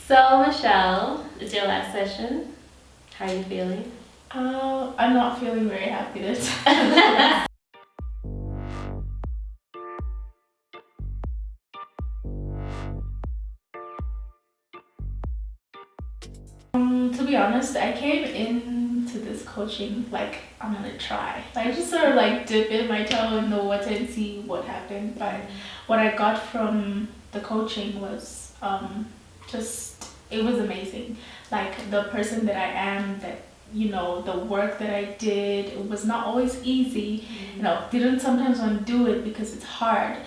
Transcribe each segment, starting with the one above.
So, Michelle, it's your last session. How are you feeling? I'm not feeling very happy this time. To be honest, I came into this coaching like I'm gonna try. I just sort of like dip in my toe in the water and see what happened. But what I got from the coaching was just it was amazing. Like the person that I am, that the work that I did, it was not always easy. Didn't sometimes want to do it because it's hard.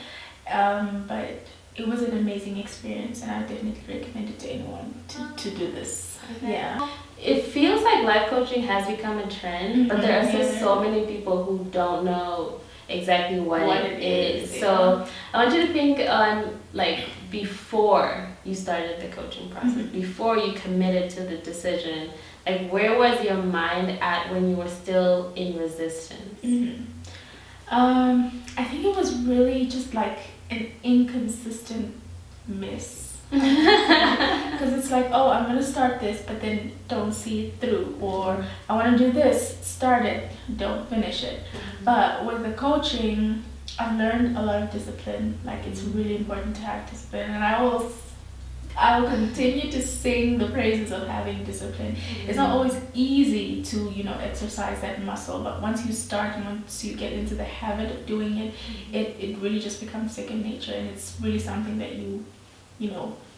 But it was an amazing experience, and I definitely recommend it to anyone to do this. Okay. Yeah. It feels like life coaching has become a trend, but there are still so many people who don't know exactly what it is. Yeah. So I want you to think on like before you started the coaching process, before you committed to the decision, like where was your mind at when you were still in resistance? I think it was really just like an inconsistent miss. Because it's like, oh, I'm gonna start this, but then don't see it through, or I want to do this, start it, don't finish it. But with the coaching, I've learned a lot of discipline. Like it's really important to have discipline, and I will continue to sing the praises of having discipline. It's not always easy to exercise that muscle, but once you start and once you get into the habit of doing it, it really just becomes second nature, and it's really something that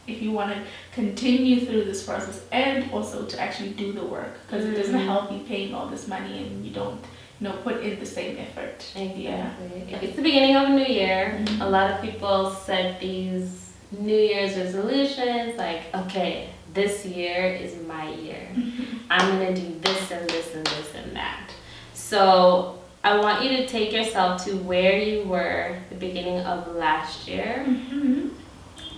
if you want to continue through this process and also to actually do the work, because it doesn't help you paying all this money and you don't put in the same effort. Exactly. Yeah. It's the beginning of a new year. A lot of people set these New Year's resolutions like, okay, this year is my year. I'm gonna do this and this and this and that. So I want you to take yourself to where you were the beginning of last year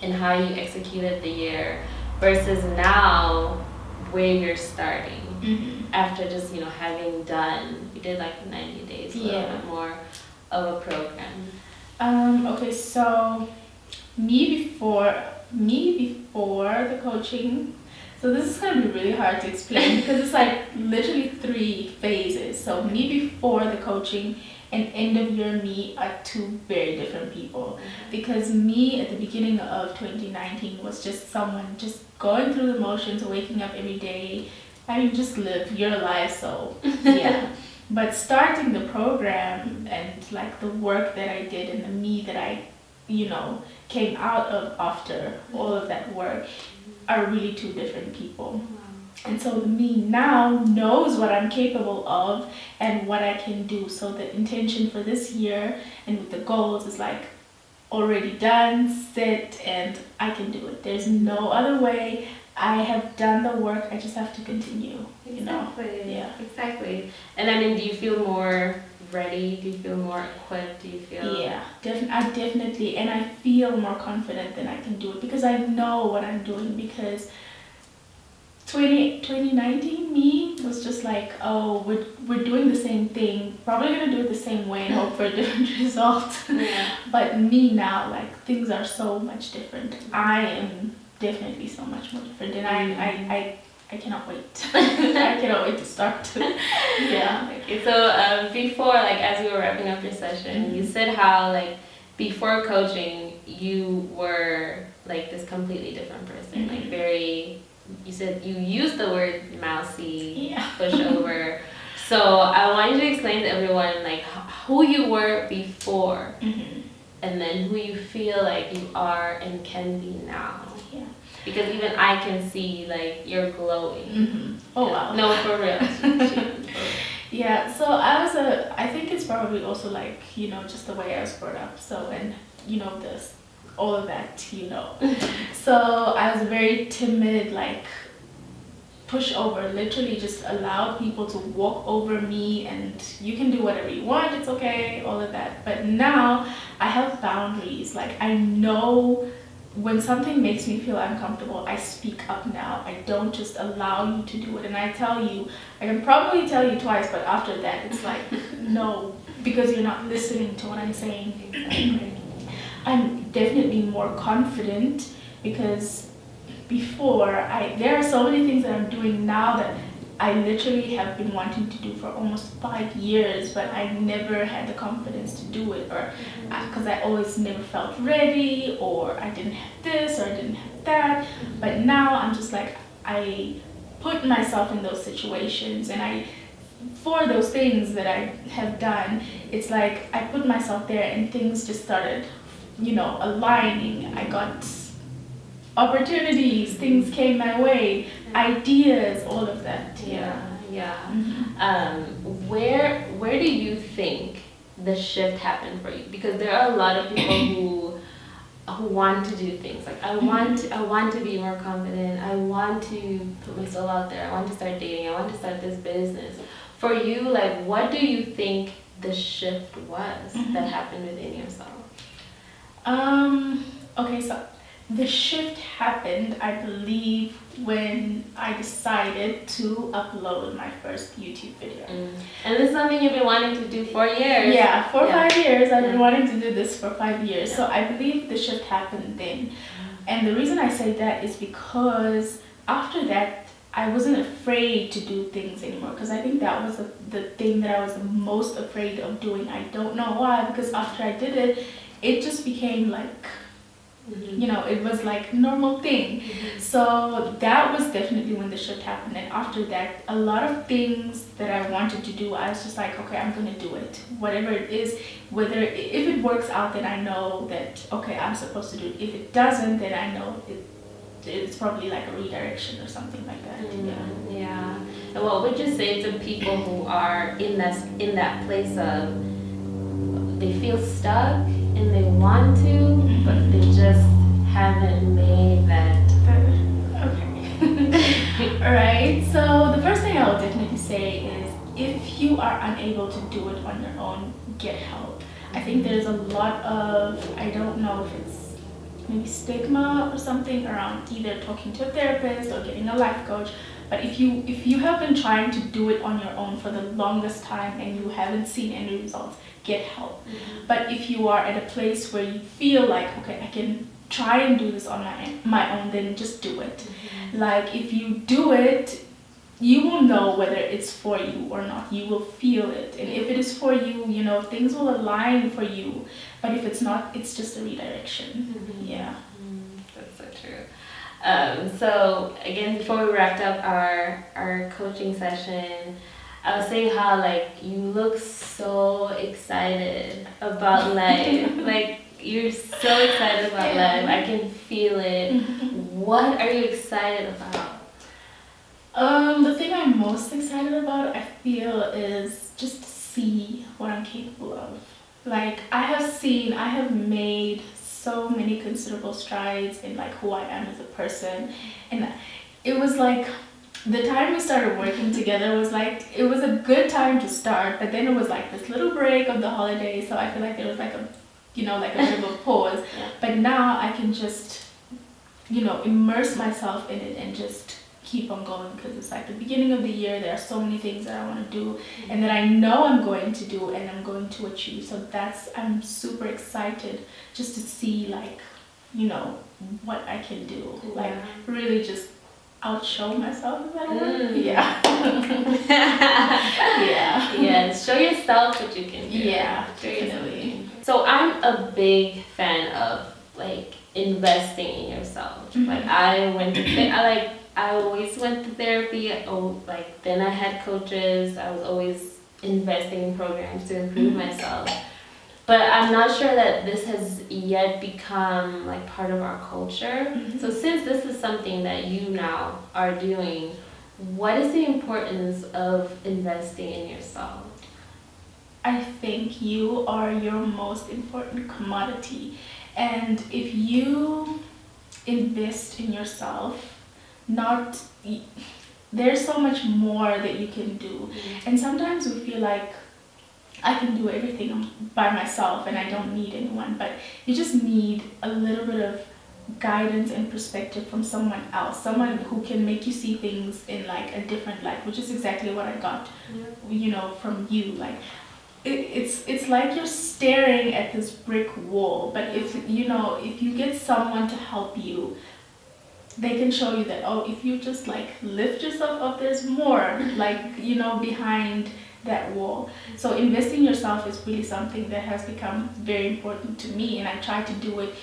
and how you executed the year versus now where you're starting after just having done, you did like 90 days, a little bit more of a program. Okay, so me before the coaching, so this is going to be really hard to explain because it's like literally 3 phases. So me before the coaching and end of year me are 2 very different people. Because me at the beginning of 2019 was just someone just going through the motions, waking up every day. I mean, just live your life. So yeah. But starting the program and like the work that I did and the me that I came out of after all of that work are really 2 different people. And so the me now knows what I'm capable of and what I can do. So the intention for this year and with the goals is like already done, set, and I can do it. There's no other way. I have done the work. I just have to continue. Exactly. Yeah. Exactly. And I mean, do you feel more ready? Do you feel more equipped? Do you feel? Yeah, I definitely, and I feel more confident that I can do it because I know what I'm doing. Because 2019 me was just like, oh, we're doing the same thing, probably gonna do it the same way and hope for a different result. But me now, like things are so much different. I am definitely so much more different, and I cannot wait. I cannot wait to start. Yeah. Okay, so before, like as we were wrapping up your session, you said how like before coaching you were like this completely different person, like very. You said you used the word mousy, pushover. So I want you to explain to everyone like who you were before, and then who you feel like you are and can be now. Yeah. Because even I can see like you're glowing. Oh wow. No, for real. Yeah. So I think it's probably also like just the way I was brought up. So and this. All of that, So I was very timid, like pushover, literally just allowed people to walk over me and you can do whatever you want, it's okay, all of that. But now I have boundaries. Like I know when something makes me feel uncomfortable, I speak up now. I don't just allow you to do it. And I can probably tell you twice, but after that it's like, no, because you're not listening to what I'm saying. I'm definitely more confident because before, there are so many things that I'm doing now that I literally have been wanting to do for almost 5 years, but I never had the confidence to do it, or because I always never felt ready, or I didn't have this, or I didn't have that. But now I'm just like, I put myself in those situations, and for those things that I have done, it's like I put myself there and things just started, aligning. I got opportunities, things came my way, ideas, all of that. Yeah. Mm-hmm. Where do you think the shift happened for you? Because there are a lot of people who want to do things like I want to be more confident. I want to put myself out there. I want to start dating. I want to start this business. For you, like, what do you think the shift was that happened within yourself? Okay, so the shift happened, I believe, when I decided to upload my first YouTube video. And this is something you've been wanting to do for years. Yeah, for 5 years. I've been wanting to do this for 5 years. Yeah. So I believe the shift happened then. And the reason I say that is because after that, I wasn't afraid to do things anymore, because I think that was the thing that I was the most afraid of doing. I don't know why, because after I did it, it just became like, it was like normal thing. So that was definitely when the shift happened. And after that, a lot of things that I wanted to do, I was just like, okay, I'm gonna do it, whatever it is. If it works out, then I know that, okay, I'm supposed to do it. If it doesn't, then I know it's probably like a redirection or something like that. Yeah. And what would you say to people who are in that place of they feel stuck and they want to, but they just haven't made that? Okay. All right. So the first thing I would definitely say is, if you are unable to do it on your own, get help. I think there's a lot of, I don't know if it's maybe stigma or something around either talking to a therapist or getting a life coach. But if you have been trying to do it on your own for the longest time and you haven't seen any results, get help. But if you are at a place where you feel like, okay, I can try and do this on my own, then just do it. Like, if you do it, you will know whether it's for you or not. You will feel it. And if it is for you, things will align for you. But if it's not, it's just a redirection. Yeah. That's so true. So again, before we wrapped up our coaching session, I was saying how, like, you look so excited about life. Like, you're so excited about life. I can feel it. What are you excited about? The thing I'm most excited about, I feel, is just to see what I'm capable of. Like, I have made so many considerable strides in, like, who I am as a person. And it was like, the time we started working together was like, it was a good time to start, but then it was like this little break of the holidays, so I feel like there was like a bit of a pause. But now I can just, immerse myself in it and just keep on going, because it's like the beginning of the year. There are so many things that I want to do and that I know I'm going to do and I'm going to achieve. So I'm super excited just to see, like, what I can do. Like, really just outshow myself. Is that a word? Yeah. Yeah, show yourself what you can do. Yeah, definitely. So I'm a big fan of, like, investing in yourself. Like, I always went to therapy. Then I had coaches. I was always investing in programs to improve myself. But I'm not sure that this has yet become, like, part of our culture. So since this is something that you now are doing, what is the importance of investing in yourself? I think you are your most important commodity. And if you invest in yourself, there's so much more that you can do. And sometimes we feel like, I can do everything by myself and I don't need anyone, but you just need a little bit of guidance and perspective from someone else, someone who can make you see things in, like, a different light, which is exactly what I got, from you. Like, it's like you're staring at this brick wall, but if you get someone to help you they can show you that, oh, if you just like lift yourself up, there's more like, you know, behind that wall. So investing in yourself is really something that has become very important to me, and I try to do it.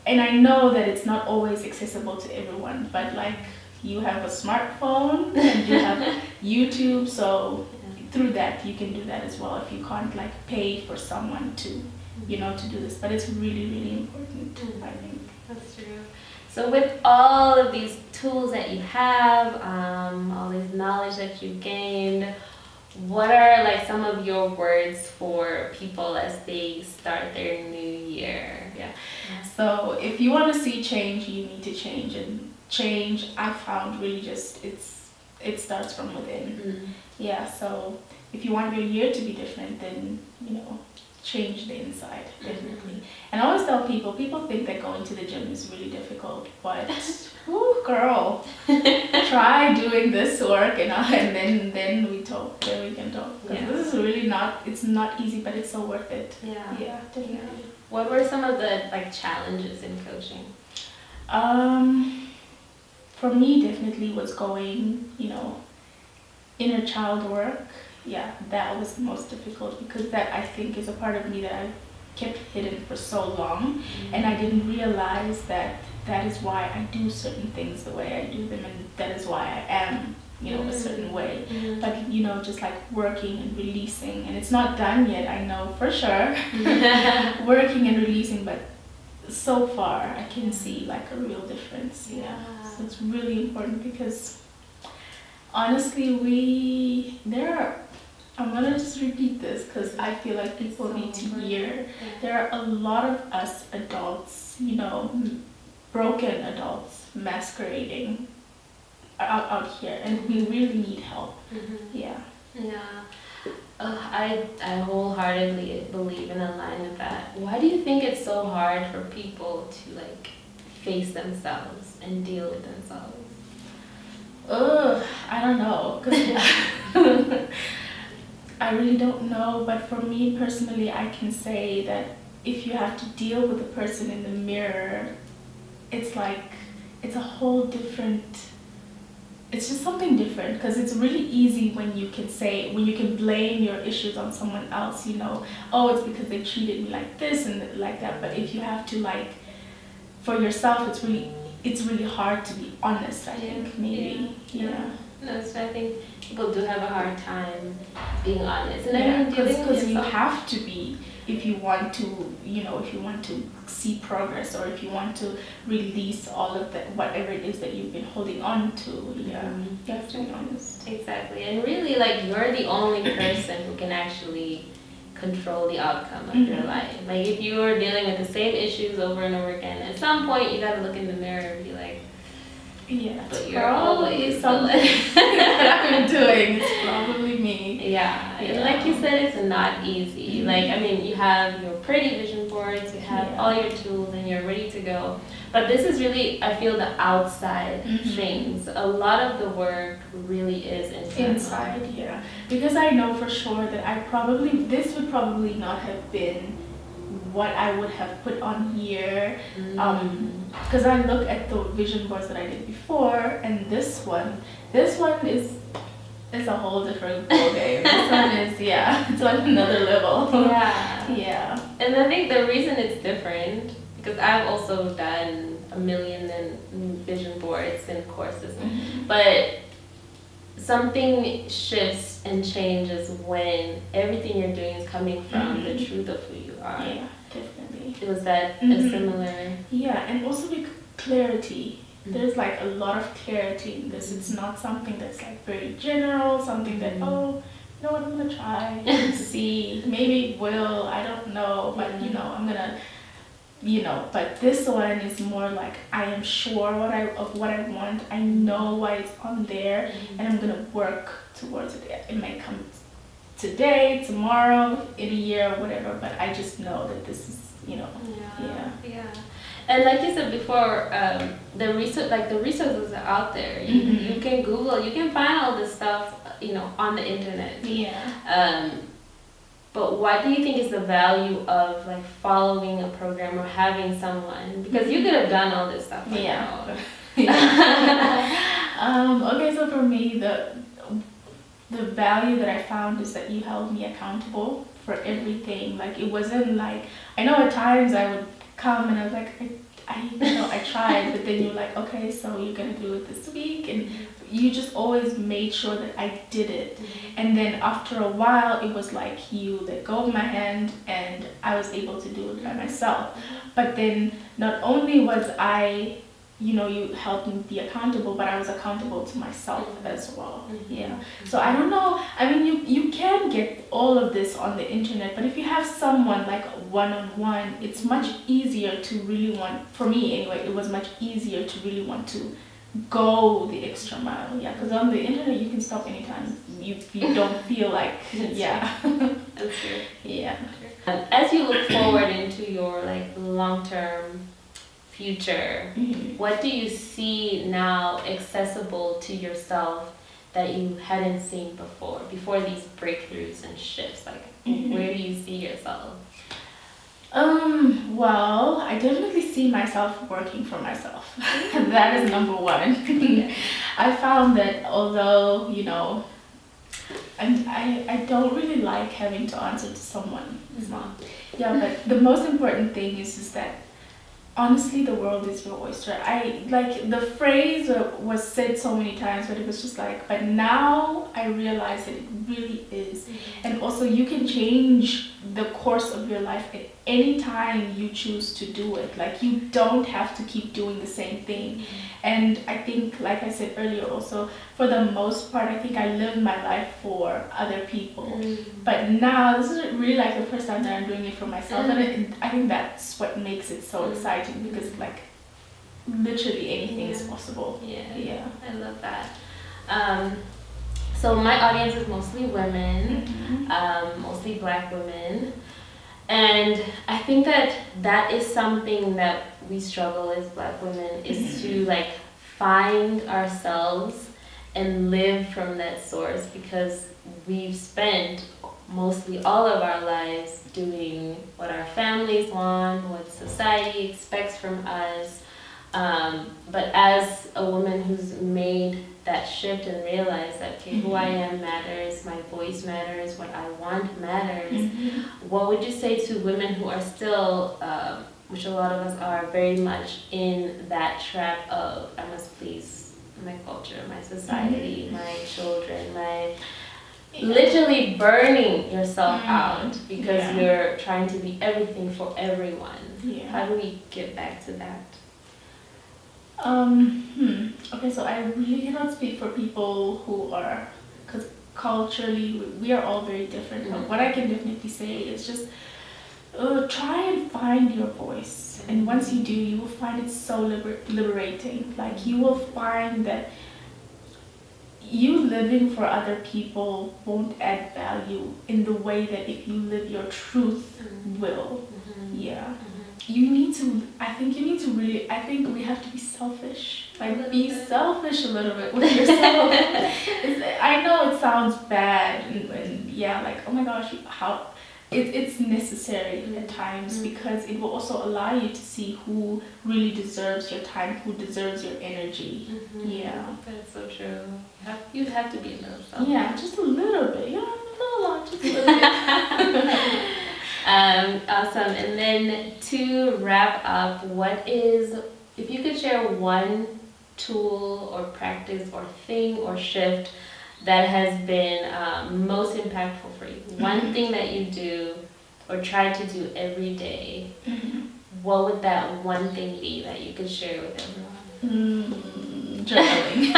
And I know that it's not always accessible to everyone, but like, you have a smartphone and you have YouTube, so through that you can do that as well if you can't like pay for someone to, you know, to do this. But it's really, really important, I think. That's true. So with all of these tools that you have, all this knowledge that you've gained, what are like some of your words for people as they start their new year? Yeah. So if you want to see change, you need to change, and change, I found, really just it starts from within. Yeah. So if you want your year to be different, then, you know, change the inside, definitely. And I always tell people think that going to the gym is really difficult, but ooh, girl, try doing this work, and then we talk, then we can talk. Because this is really not, it's not easy, but it's so worth it. Yeah, definitely. What were some of the like challenges in coaching? For me, definitely was going, you know, inner child work. Yeah, that was the most difficult, because that, I think, is a part of me that I kept hidden for so long, and I didn't realize that that is why I do certain things the way I do them, and that is why I am, you know, a certain way. But, you know, just like working and releasing, and it's not done yet, I know for sure. Working and releasing, but so far I can see like a real difference. Yeah. So it's really important, because honestly, I'm gonna just repeat this because I feel like people need to hear. There are a lot of us adults, you know, broken adults masquerading out here, and we really need help. Yeah. I wholeheartedly believe and align with that. Why do you think it's so hard for people to like face themselves and deal with themselves? I don't know, 'cause I really don't know, but for me personally, I can say that if you have to deal with the person in the mirror, it's like, it's a whole different, it's just something different, because it's really easy when you can blame your issues on someone else, you know, oh, it's because they treated me like this and like that. But if you have to, like, for yourself, it's really hard to be honest, I think, maybe. Yeah. No, so I think people do have a hard time being honest, and I mean, because you have to be, if you want to, you know, if you want to see progress, or if you want to release all of that, whatever it is that you've been holding on to. You have to be honest. Exactly, and really, like, you're the only person who can actually control the outcome of your life. Like, if you are dealing with the same issues over and over again, at some point you gotta look in the mirror and be like, yeah, but you're always something that I'm doing. It's probably me. Yeah, and like you said, it's not easy. Like, I mean, you have your pretty vision boards, you have all your tools, and you're ready to go. But this is really, I feel, the outside things. A lot of the work really is inside. Yeah, because I know for sure that this would probably not have been what I would have put on here, because I look at the vision boards that I did before, and this one is a whole different ball game. This one is, it's on another level. Yeah. And I think the reason it's different, because I've also done a million vision boards and courses, but something shifts and changes when everything you're doing is coming from the truth of who you are. Yeah, definitely. It was that a similar... Yeah, and also with clarity. There's like a lot of clarity in this. It's not something that's like very general, something that, oh, you know what, I'm gonna try and see. Maybe it will, I don't know, but you know, I'm gonna, you know, but this one is more like, I am sure of what I want. I know why it's on there, and I'm gonna work towards it. It might come today, tomorrow, in a year, whatever, but I just know that this is, you know, yeah. And like you said before, the resources are out there. You can Google, you can find all this stuff, you know, on the internet. Yeah. But what do you think is the value of like following a program or having someone? Because you could have done all this stuff on your own. Okay, so for me, the value that I found is that you held me accountable for everything. Like it wasn't like, I know at times I would come and I was like, I tried, but then you're like, okay, so you're gonna do it this week, and you just always made sure that I did it. And then after a while, it was like you let go of my hand, and I was able to do it by myself. But then not only was I, you helped me be accountable, but I was accountable to myself as well. Yeah. So I don't know. I mean, you can get all of this on the internet, but if you have someone like one-on-one, it's much easier to really want. For me, anyway, it was much easier to really want to go the extra mile. Yeah, because on the internet you can stop anytime you don't feel like. Yeah. That's true. Yeah. As you look forward into your like long-term future, what do you see now accessible to yourself that you hadn't seen before these breakthroughs and shifts? Like, where do you see yourself? Well, I definitely see myself working for myself. That is number one. I found that although, I don't really like having to answer to someone. Yeah, but the most important thing is that honestly, the world is your oyster. I like the phrase was said so many times, but it was just like, but now I realize that it really is. And also, you can change the course of your life at any time you choose to do it. Like, you don't have to keep doing the same thing. And I think, like I said earlier, also, for the most part, I think I lived my life for other people. But now, this is really like the first time that I'm doing it for myself. And I think that's what makes it so exciting, because, like, literally anything is possible. Yeah, I love that. So my audience is mostly women, mostly Black women. And I think that is something that we struggle as Black women, is to like find ourselves and live from that source, because we've spent mostly all of our lives doing what our families want, what society expects from us. But as a woman who's made that shift and realized that, okay, who I am matters, my voice matters, what I want matters, what would you say to women who are still, which a lot of us are, very much in that trap of, I must please my culture, my society, my children, literally burning yourself out because you're trying to be everything for everyone. How do we get back to that? Okay, so I really cannot speak for people who are, because culturally we are all very different. But what I can definitely say is just try and find your voice. And once you do, you will find it so liberating. Like, you will find that you living for other people won't add value in the way that if you live your truth will. You need to, I think we have to be selfish. Like, be selfish a little bit with yourself. I know it sounds bad, and like, oh my gosh, how it's necessary at times, because it will also allow you to see who really deserves your time, who deserves your energy. That's so true. You have to be a little selfish. Yeah, just a little bit. Not a lot, just a little bit. Awesome. And then to wrap up, if you could share one tool or practice or thing or shift that has been most impactful for you, one thing that you do or try to do every day, what would that one thing be that you could share with everyone? Journaling.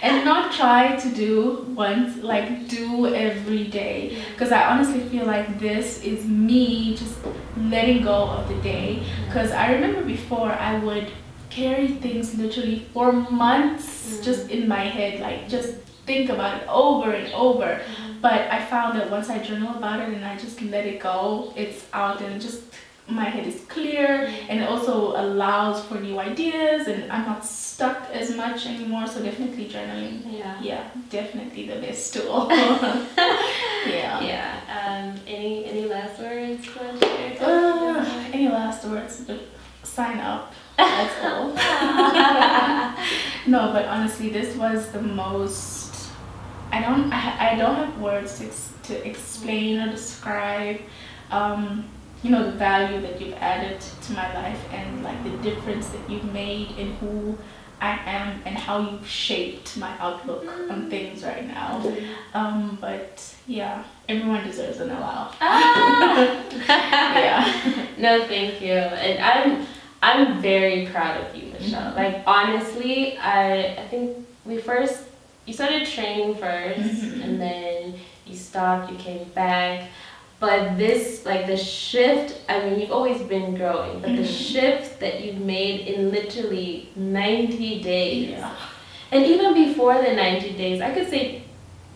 And not try to do once, like do every day, because I honestly feel like this is me just letting go of the day. Because I remember before I would carry things literally for months just in my head, like just think about it over and over. But I found that once I journal about it and I just let it go, it's out, and just my head is clear, and it also allows for new ideas, and I'm not stuck as much anymore. So definitely journaling. Definitely the best tool. Any last words you want to share? Any last words? Sign up That's all. No, but honestly, this was the most. I don't have words to explain or describe. The value that you've added to my life and like the difference that you've made in who I am and how you've shaped my outlook on things right now. But yeah, everyone deserves a Nelao. Yeah. No, thank you. And I'm very proud of you, Michelle. Like honestly, I think you started training first, and then you stopped, you came back. But this, like the shift, I mean, you've always been growing, but the shift that you've made in literally 90 days. Yeah. And even before the 90 days, I could say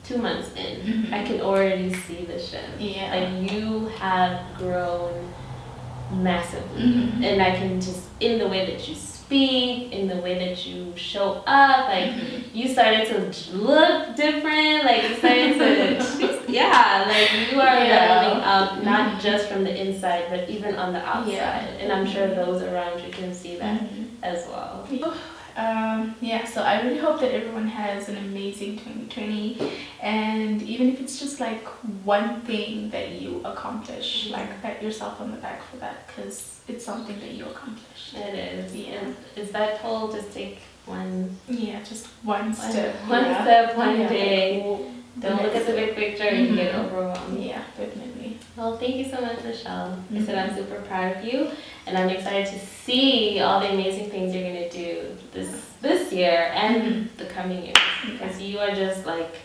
2 months in, I can already see the shift. Yeah. Like you have grown massively. And I can just, in the way that you speak, in the way that you show up, like you started to look different, like you started to, like you are leveling up, not just from the inside, but even on the outside. And I'm sure those around you can see that as well. So I really hope that everyone has an amazing 2020, and even if it's just like one thing that you accomplish, like pat yourself on the back for that, because it's something that you accomplished. It is. Yeah. And is that whole just take one? Yeah, just one step. One step, one day. Like, Don't look at the big picture and get overwhelmed. Yeah, definitely. Well, thank you so much, Michelle. I said I'm super proud of you, and I'm excited to see all the amazing things you're gonna do this year and the coming years, because you are just like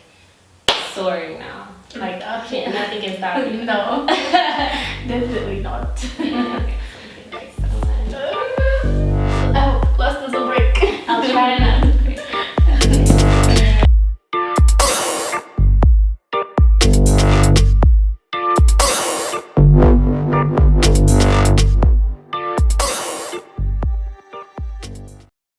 soaring now. Like nothing can stop you. No, definitely not.